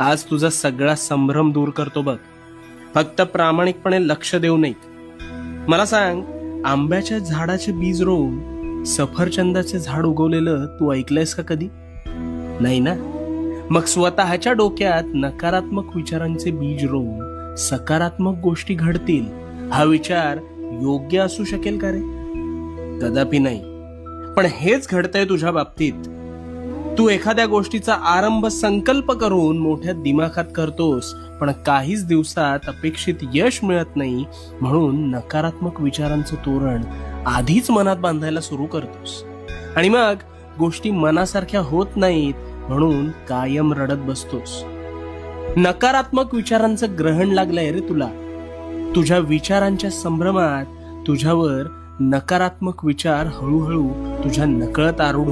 आज तुझा सगळा संभ्रम दूर करतो बघ. फक्त प्रामाणिकपणे लक्ष देऊ नये. मला सांग, आंब्याच्या झाडाचे बीज रोवून सफरचंदाचे झाड उगवलेलं तू ऐकलंयस का कधी? नाही ना. मग स्वतःच्या डोक्यात नकारात्मक विचारांचे बीज रोवून सकारात्मक गोष्टी घडतील हा विचार योग्य असू शकेल का रे? कदापि नाही. पण हेच घडतंय तुझ्या बाबतीत. तू एखाद्या गोष्टीचा आरंभ संकल्प करून मोठ्या दिमाखात करतोस, पण काहीच दिवसात अपेक्षित यश मिळत नाही, म्हणून नकारात्मक विचारांचं तोरण आधीच मनात बांधायला सुरू करतोस. आणि मग गोष्टी मनासारख्या होत नाहीत, म्हणून कायम रडत बसतोस. नकारात्मक विचारांचं ग्रहण लागलंय रे तुला. तुझ्या विचारांच्या संभ्रमात तुझ्यावर नकारात्मक विचार हळूहळू तुझ्या नकळत आरूढ